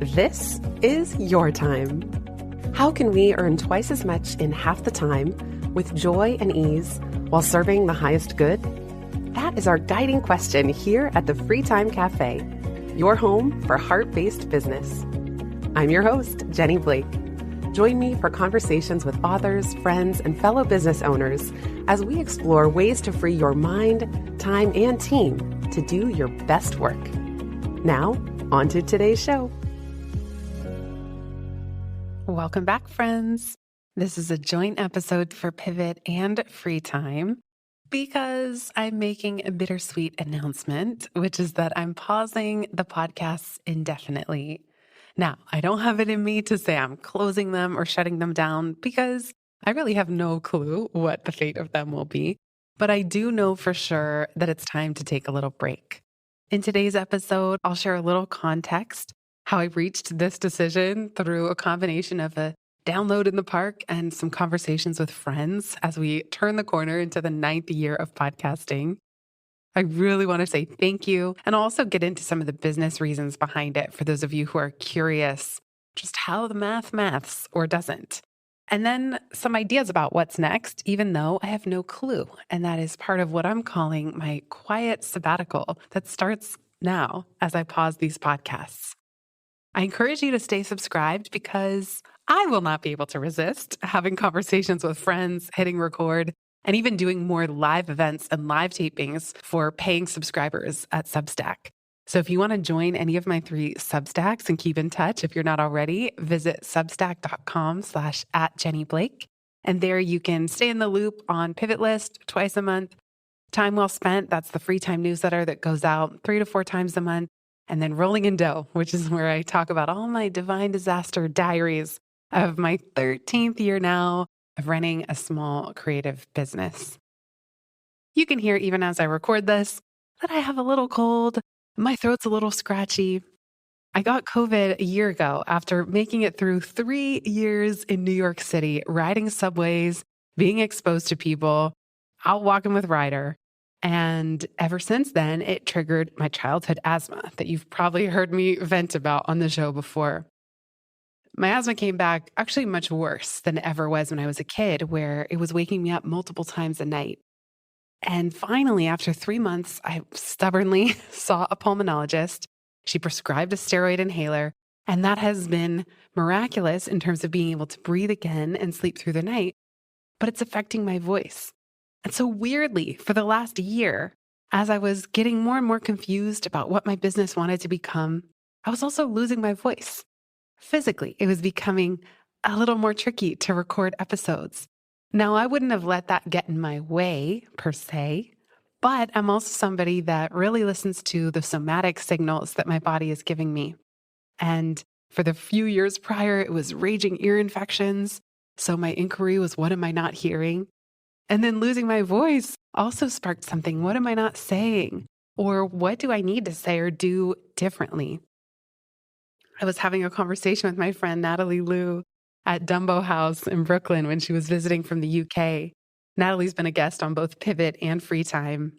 This is your time. How can we earn twice as much in half the time with joy and ease while serving the highest good? That is our guiding question here at the Free Time Cafe, your home for heart-based business. I'm your host, Jenny Blake. Join me for conversations with authors, friends, and fellow business owners as we explore ways to free your mind, time, and team to do your best work. Now, on to today's show. Welcome back, friends. This is a joint episode for Pivot and Free Time because I'm making a bittersweet announcement, which is that I'm pausing the podcasts indefinitely. Now, I don't have it in me to say I'm closing them or shutting them down because I really have no clue what the fate of them will be, but I do know for sure that it's time to take a little break. In today's episode, I'll share a little context, how I reached this decision through a combination of a download in the park and some conversations with friends as we turn the corner into the 9th year of podcasting. I really want to say thank you and also get into some of the business reasons behind it for those of you who are curious just how the maths or doesn't. And then some ideas about what's next, even though I have no clue. And that is part of what I'm calling my quiet sabbatical that starts now as I pause these podcasts. I encourage you to stay subscribed because I will not be able to resist having conversations with friends, hitting record, and even doing more live events and live tapings for paying subscribers at Substack. So if you want to join any of my 3 Substacks and keep in touch, if you're not already, visit substack.com/@JennyBlake. And there you can stay in the loop on Pivot List twice a month. Time Well Spent, that's the free time newsletter that goes out 3 to 4 times a month. And then Rolling in Dough, which is where I talk about all my divine disaster diaries of my 13th year now of running a small creative business. You can hear, even as I record this, that I have a little cold. My throat's a little scratchy. I got COVID a year ago after making it through 3 years in New York City, riding subways, being exposed to people, out walking with Ryder. And ever since then, it triggered my childhood asthma that you've probably heard me vent about on the show before. My asthma came back actually much worse than it ever was when I was a kid, where it was waking me up multiple times a night. And finally, after 3 months, I stubbornly saw a pulmonologist. She prescribed a steroid inhaler, and that has been miraculous in terms of being able to breathe again and sleep through the night, but it's affecting my voice. And so weirdly, for the last year, as I was getting more and more confused about what my business wanted to become, I was also losing my voice. Physically, it was becoming a little more tricky to record episodes. Now, I wouldn't have let that get in my way, per se, but I'm also somebody that really listens to the somatic signals that my body is giving me. And for the few years prior, it was raging ear infections. So my inquiry was, what am I not hearing? And then losing my voice also sparked something. What am I not saying? Or what do I need to say or do differently? I was having a conversation with my friend Natalie Liu at Dumbo House in Brooklyn when she was visiting from the UK. Natalie's been a guest on both Pivot and Free Time.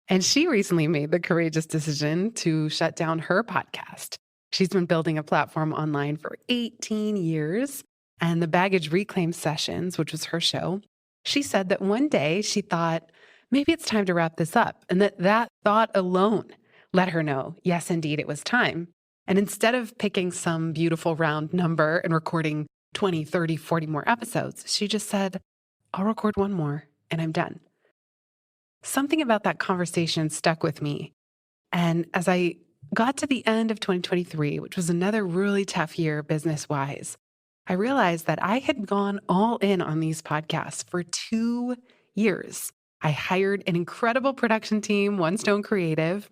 And she recently made the courageous decision to shut down her podcast. She's been building a platform online for 18 years. And the Baggage Reclaim Sessions, which was her show, she said that one day she thought, maybe it's time to wrap this up. And that thought alone let her know, yes, indeed, it was time. And instead of picking some beautiful round number and recording 20, 30, 40 more episodes, she just said, I'll record 1 more and I'm done. Something about that conversation stuck with me. And as I got to the end of 2023, which was another really tough year business-wise, I realized that I had gone all in on these podcasts for 2 years. I hired an incredible production team, One Stone Creative.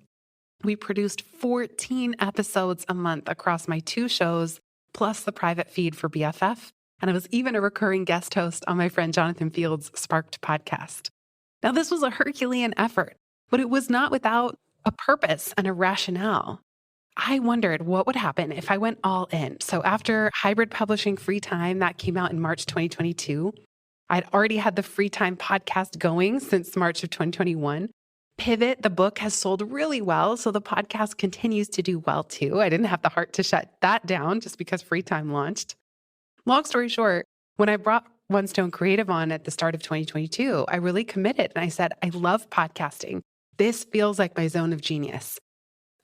We produced 14 episodes a month across my 2 shows, plus the private feed for BFF. And I was even a recurring guest host on my friend Jonathan Field's Sparked podcast. Now, this was a Herculean effort, but it was not without a purpose and a rationale. I wondered what would happen if I went all in. So after Hybrid Publishing Free Time, that came out in March 2022, I'd already had the Free Time podcast going since March of 2021. Pivot, the book, has sold really well, so the podcast continues to do well too. I didn't have the heart to shut that down just because Free Time launched. Long story short, when I brought One Stone Creative on at the start of 2022, I really committed and I said, I love podcasting. This feels like my zone of genius.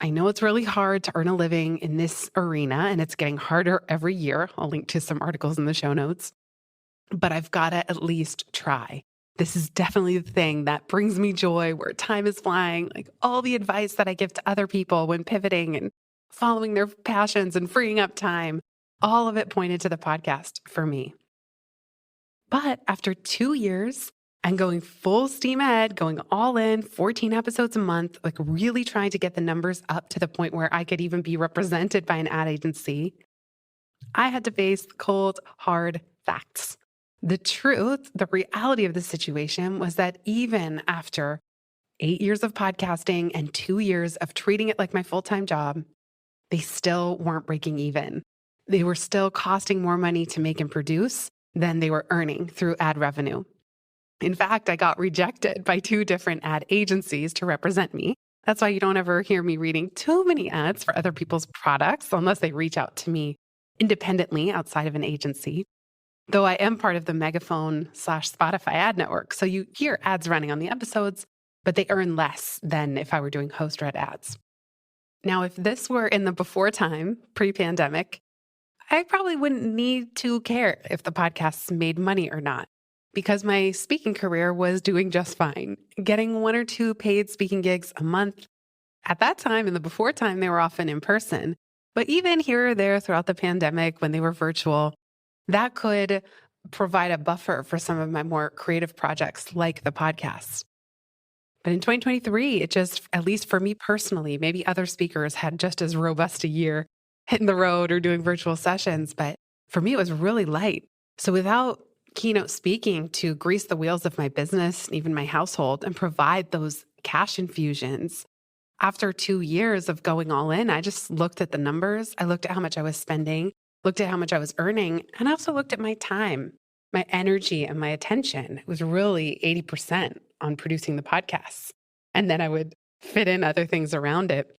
I know it's really hard to earn a living in this arena, and it's getting harder every year. I'll link to some articles in the show notes, but I've got to at least try. This is definitely the thing that brings me joy, where time is flying. Like all the advice that I give to other people when pivoting and following their passions and freeing up time, all of it pointed to the podcast for me. But after 2 years and going full steam ahead, going all in, 14 episodes a month, like really trying to get the numbers up to the point where I could even be represented by an ad agency, I had to face cold, hard facts. The truth, the reality of the situation was that even after 8 years of podcasting and 2 years of treating it like my full-time job, they still weren't breaking even. They were still costing more money to make and produce than they were earning through ad revenue. In fact, I got rejected by 2 different ad agencies to represent me. That's why you don't ever hear me reading too many ads for other people's products unless they reach out to me independently outside of an agency. Though I am part of the Megaphone/Spotify ad network. So you hear ads running on the episodes, but they earn less than if I were doing host-read ads. Now, if this were in the before time, pre-pandemic, I probably wouldn't need to care if the podcasts made money or not, because my speaking career was doing just fine, getting 1 or 2 paid speaking gigs a month. At that time, in the before time, they were often in person. But even here or there throughout the pandemic, when they were virtual, that could provide a buffer for some of my more creative projects like the podcasts. But in 2023, it just, at least for me personally, maybe other speakers had just as robust a year hitting the road or doing virtual sessions. But for me, it was really light. So without keynote speaking to grease the wheels of my business, and even my household, and provide those cash infusions, after 2 years of going all in, I just looked at the numbers. I looked at how much I was spending, looked at how much I was earning, and I also looked at my time, my energy, and my attention. It was really 80% on producing the podcasts. And then I would fit in other things around it.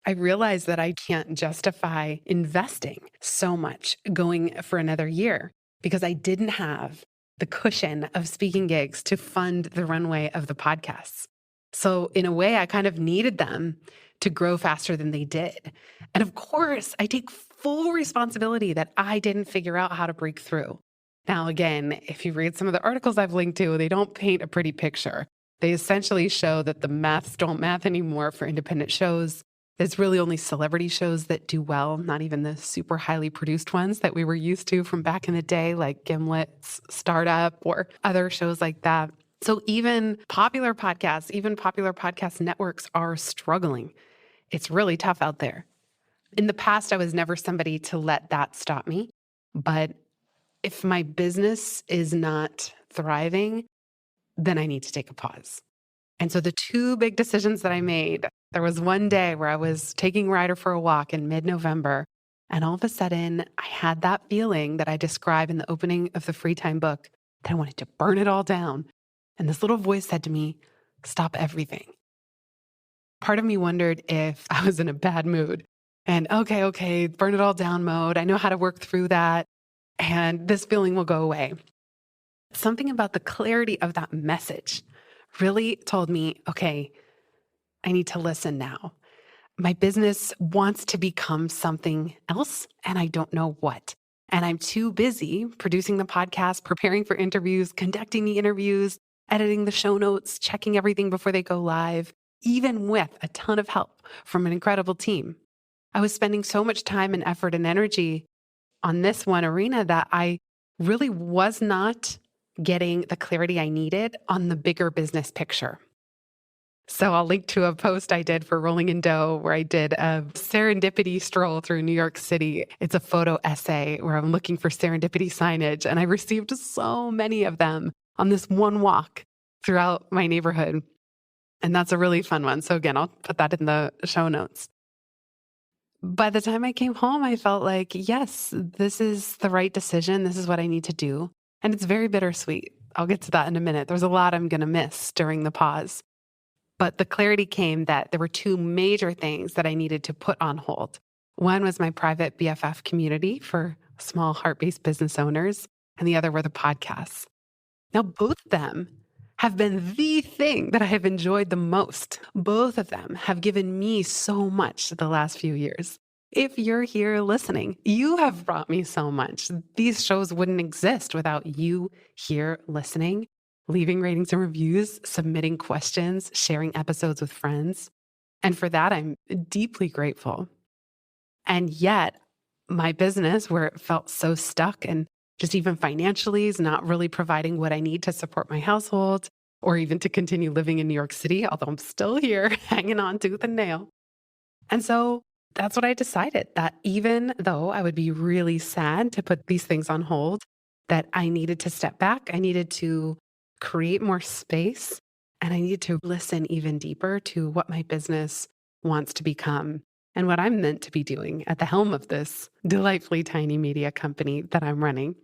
I realized that I can't justify investing so much going for another year because I didn't have the cushion of speaking gigs to fund the runway of the podcasts. So in a way, I kind of needed them to grow faster than they did. And of course, I take full responsibility that I didn't figure out how to break through. Now, again, if you read some of the articles I've linked to, they don't paint a pretty picture. They essentially show that the maths don't math anymore for independent shows. There's really only celebrity shows that do well, not even the super highly produced ones that we were used to from back in the day, like Gimlet's Startup or other shows like that. So even popular podcast networks are struggling. It's really tough out there. In the past, I was never somebody to let that stop me. But if my business is not thriving, then I need to take a pause. And so the 2 big decisions that I made, there was one day where I was taking Ryder for a walk in mid-November, and all of a sudden I had that feeling that I describe in the opening of the Free Time book, that I wanted to burn it all down. And this little voice said to me, stop everything. Part of me wondered if I was in a bad mood and okay, burn it all down mode. I know how to work through that and this feeling will go away. Something about the clarity of that message really told me, okay, I need to listen now. My business wants to become something else and I don't know what. And I'm too busy producing the podcast, preparing for interviews, conducting the interviews, editing the show notes, checking everything before they go live, even with a ton of help from an incredible team. I was spending so much time and effort and energy on this one arena that I really was not getting the clarity I needed on the bigger business picture. So I'll link to a post I did for Rolling in Dough where I did a serendipity stroll through New York City. It's a photo essay where I'm looking for serendipity signage, and I received so many of them on this one walk throughout my neighborhood. And that's a really fun one. So again, I'll put that in the show notes. By the time I came home, I felt like, yes, this is the right decision. This is what I need to do. And it's very bittersweet. I'll get to that in a minute. There's a lot I'm going to miss during the pause. But the clarity came that there were two major things that I needed to put on hold. One was my private BFF community for small heart-based business owners, and the other were the podcasts. Now, both of them have been the thing that I have enjoyed the most. Both of them have given me so much the last few years. If you're here listening, you have brought me so much. These shows wouldn't exist without you here listening, leaving ratings and reviews, submitting questions, sharing episodes with friends. And for that, I'm deeply grateful. And yet, my business, where it felt so stuck and just even financially is not really providing what I need to support my household or even to continue living in New York City, although I'm still here hanging on tooth and nail. And so that's what I decided, that even though I would be really sad to put these things on hold, that I needed to step back. I needed to create more space, and I needed to listen even deeper to what my business wants to become and what I'm meant to be doing at the helm of this delightfully tiny media company that I'm running.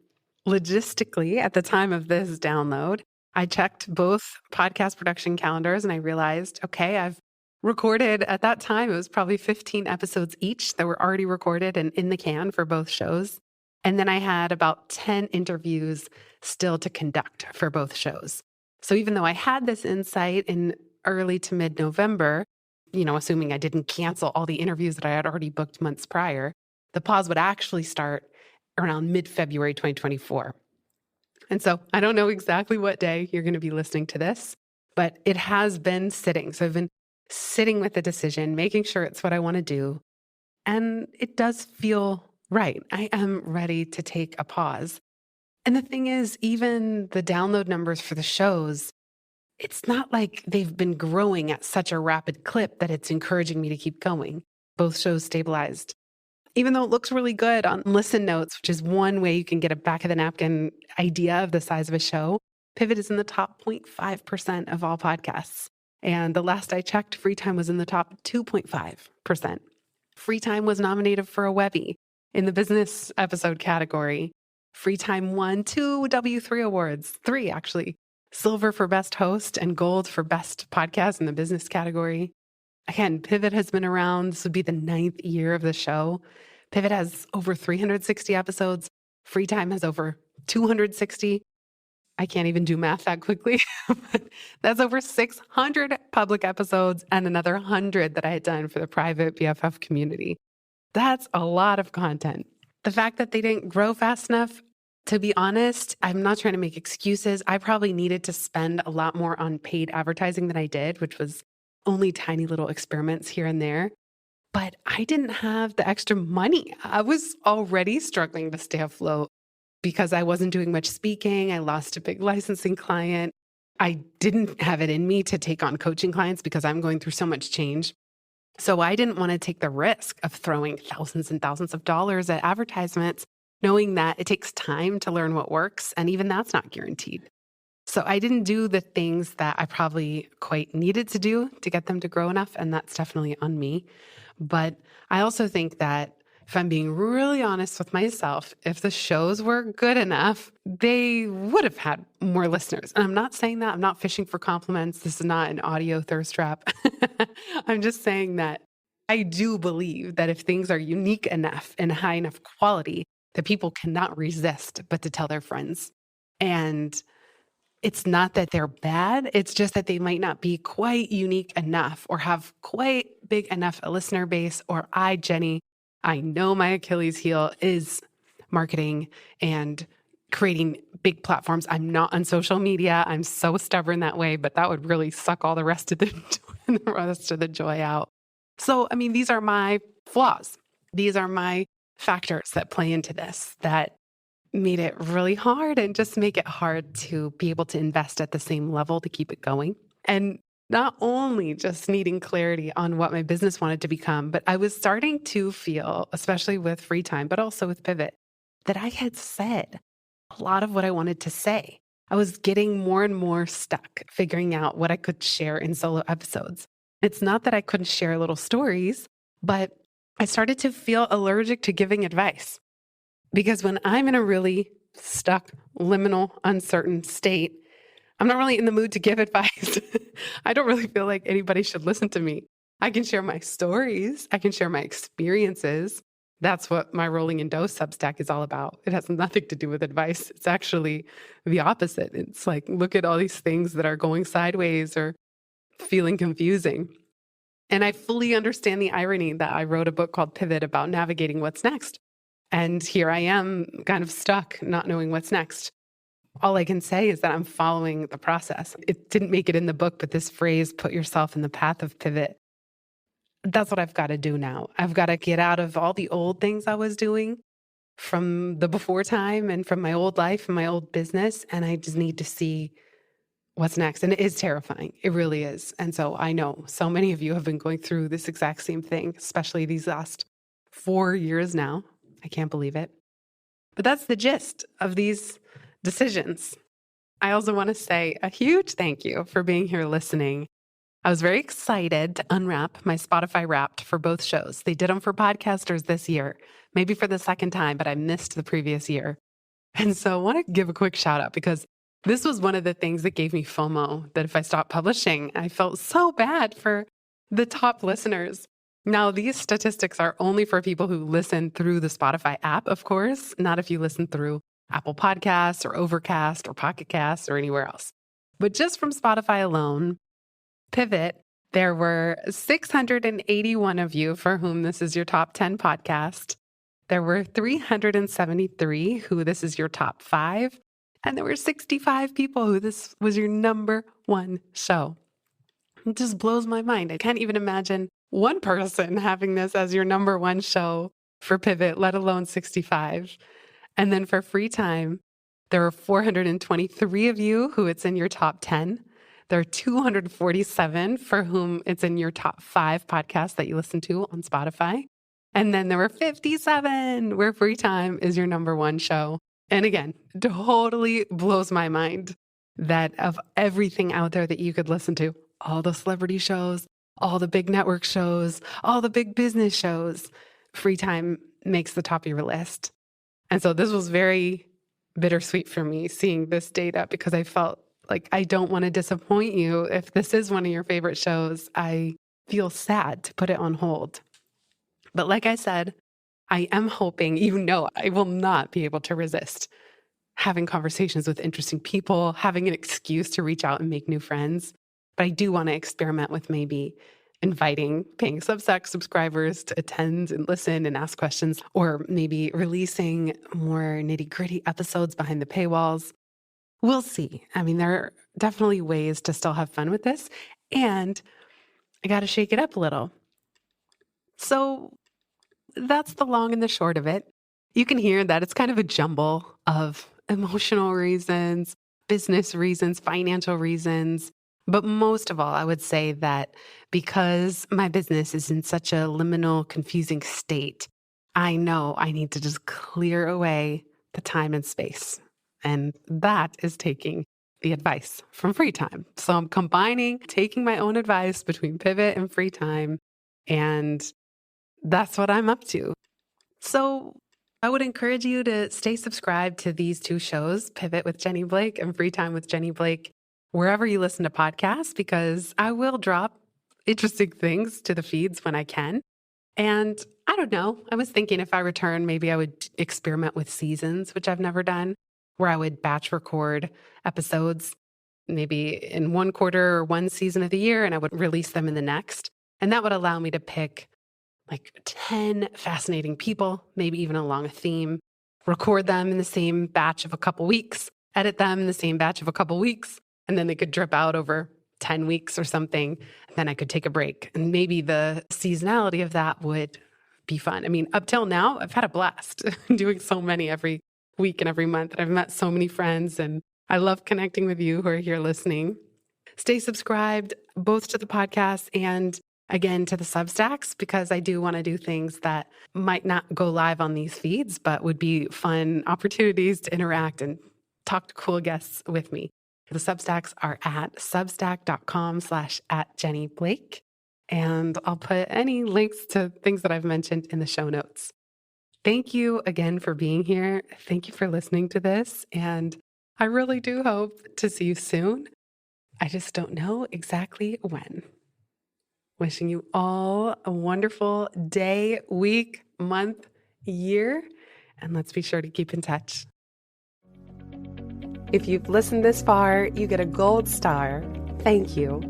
Logistically, at the time of this download, I checked both podcast production calendars and I realized, okay, I've recorded at that time, it was probably 15 episodes each that were already recorded and in the can for both shows. And then I had about 10 interviews still to conduct for both shows. So even though I had this insight in early to mid-November, assuming I didn't cancel all the interviews that I had already booked months prior, the pause would actually start around mid-February 2024. And so I don't know exactly what day you're going to be listening to this, but it has been sitting. So I've been sitting with the decision, making sure it's what I want to do. And it does feel right. I am ready to take a pause. And the thing is, even the download numbers for the shows, it's not like they've been growing at such a rapid clip that it's encouraging me to keep going. Both shows stabilized. Even though it looks really good on Listen Notes, which is one way you can get a back of the napkin idea of the size of a show, Pivot is in the top 0.5% of all podcasts. And the last I checked, Free Time was in the top 2.5%. Free Time was nominated for a Webby in the business episode category. Free Time won 2 W3 awards, 3 actually. Silver for best host and gold for best podcast in the business category. Again, Pivot has been around. This would be the 9th year of the show. Pivot has over 360 episodes. Free Time has over 260. I can't even do math that quickly. But that's over 600 public episodes and another 100 that I had done for the private BFF community. That's a lot of content. The fact that they didn't grow fast enough, to be honest, I'm not trying to make excuses. I probably needed to spend a lot more on paid advertising than I did, which was only tiny little experiments here and there. But I didn't have the extra money. I was already struggling to stay afloat because I wasn't doing much speaking. I lost a big licensing client. I didn't have it in me to take on coaching clients because I'm going through so much change. So I didn't want to take the risk of throwing thousands and thousands of dollars at advertisements, knowing that it takes time to learn what works. And even that's not guaranteed. So I didn't do the things that I probably quite needed to do to get them to grow enough. And that's definitely on me. But I also think that if I'm being really honest with myself, if the shows were good enough, they would have had more listeners. And I'm not saying that. I'm not fishing for compliments. This is not an audio thirst trap. I'm just saying that I do believe that if things are unique enough and high enough quality, that people cannot resist but to tell their friends. And it's not that they're bad. It's just that they might not be quite unique enough or have quite big enough a listener base. Or Jenny, I know my Achilles heel is marketing and creating big platforms. I'm not on social media. I'm so stubborn that way, but that would really suck all the rest of the joy out. So, I mean, these are my flaws. These are my factors that play into this that made it really hard and just make it hard to be able to invest at the same level to keep it going. And not only just needing clarity on what my business wanted to become, but I was starting to feel, especially with Free Time, but also with Pivot, that I had said a lot of what I wanted to say. I was getting more and more stuck figuring out what I could share in solo episodes. It's not that I couldn't share little stories, but I started to feel allergic to giving advice. Because when I'm in a really stuck, liminal, uncertain state, I'm not really in the mood to give advice. I don't really feel like anybody should listen to me. I can share my stories. I can share my experiences. That's what my Rolling in Dough Substack is all about. It has nothing to do with advice. It's actually the opposite. It's like, look at all these things that are going sideways or feeling confusing. And I fully understand the irony that I wrote a book called Pivot about navigating what's next. And here I am kind of stuck, not knowing what's next. All I can say is that I'm following the process. It didn't make it in the book, but this phrase, put yourself in the path of pivot, that's what I've got to do now. I've got to get out of all the old things I was doing from the before time and from my old life and my old business. And I just need to see what's next. And it is terrifying. It really is. And so I know so many of you have been going through this exact same thing, especially these last 4 years now. I can't believe it. But that's the gist of these decisions. I also want to say a huge thank you for being here listening. I was very excited to unwrap my Spotify Wrapped for both shows. They did them for podcasters this year, maybe for the second time, but I missed the previous year. And so I want to give a quick shout out because this was one of the things that gave me FOMO, that if I stopped publishing, I felt so bad for the top listeners. Now, these statistics are only for people who listen through the Spotify app, of course, not if you listen through Apple Podcasts or Overcast or Pocket Casts or anywhere else. But just from Spotify alone, Pivot, there were 681 of you for whom this is your top 10 podcast. There were 373 who this is your top 5. And there were 65 people who this was your number 1 show. It just blows my mind. I can't even imagine one person having this as your number 1 show for Pivot, let alone 65. And then for Free Time, there are 423 of you who it's in your top 10. There are 247 for whom it's in your top 5 podcasts that you listen to on Spotify. And then there were 57 where Free Time is your number 1 show. And again, totally blows my mind that of everything out there that you could listen to, all the celebrity shows, all the big network shows, all the big business shows, Free Time makes the top of your list. And so this was very bittersweet for me seeing this data because I felt like I don't want to disappoint you. If this is one of your favorite shows, I feel sad to put it on hold. But like I said, I am hoping, even though I will not be able to resist having conversations with interesting people, having an excuse to reach out and make new friends. But I do want to experiment with maybe inviting paying Substack subscribers to attend and listen and ask questions, or maybe releasing more nitty-gritty episodes behind the paywalls. We'll see. I mean, there are definitely ways to still have fun with this, and I got to shake it up a little. So that's the long and the short of it. You can hear that it's kind of a jumble of emotional reasons, business reasons, financial reasons. But most of all, I would say that because my business is in such a liminal, confusing state, I know I need to just clear away the time and space. And that is taking the advice from Free Time. So I'm combining taking my own advice between Pivot and Free Time, and that's what I'm up to. So I would encourage you to stay subscribed to these 2 shows, Pivot with Jenny Blake and Free Time with Jenny Blake, wherever you listen to podcasts, because I will drop interesting things to the feeds when I can. And I don't know, I was thinking if I return, maybe I would experiment with seasons, which I've never done, where I would batch record episodes, maybe in one quarter or one season of the year, and I would release them in the next. And that would allow me to pick like 10 fascinating people, maybe even along a theme, record them in the same batch of a couple weeks, edit them in the same batch of a couple weeks, and then they could drip out over 10 weeks or something. And then I could take a break. And maybe the seasonality of that would be fun. I mean, up till now, I've had a blast doing so many every week and every month. I've met so many friends, and I love connecting with you who are here listening. Stay subscribed both to the podcast and again to the Substacks, because I do want to do things that might not go live on these feeds, but would be fun opportunities to interact and talk to cool guests with me. The Substacks are at substack.com/@JennyBlake. And I'll put any links to things that I've mentioned in the show notes. Thank you again for being here. Thank you for listening to this. And I really do hope to see you soon. I just don't know exactly when. Wishing you all a wonderful day, week, month, year, and let's be sure to keep in touch. If you've listened this far, you get a gold star. Thank you.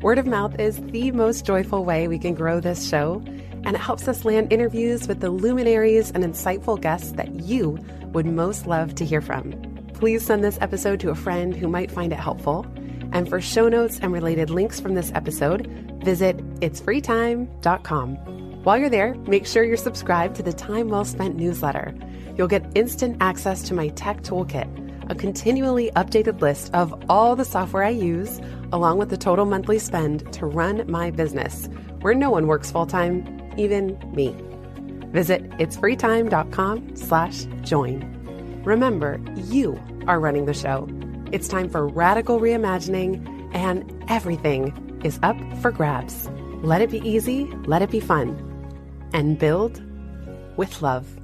Word of mouth is the most joyful way we can grow this show, and it helps us land interviews with the luminaries and insightful guests that you would most love to hear from. Please send this episode to a friend who might find it helpful. And for show notes and related links from this episode, visit itsfreetime.com. While you're there, make sure you're subscribed to the Time Well Spent newsletter. You'll get instant access to my tech toolkit, a continually updated list of all the software I use, along with the total monthly spend to run my business, where no one works full-time, even me. Visit itsfreetime.com/join. Remember, you are running the show. It's time for radical reimagining, and everything is up for grabs. Let it be easy, let it be fun, and build with love.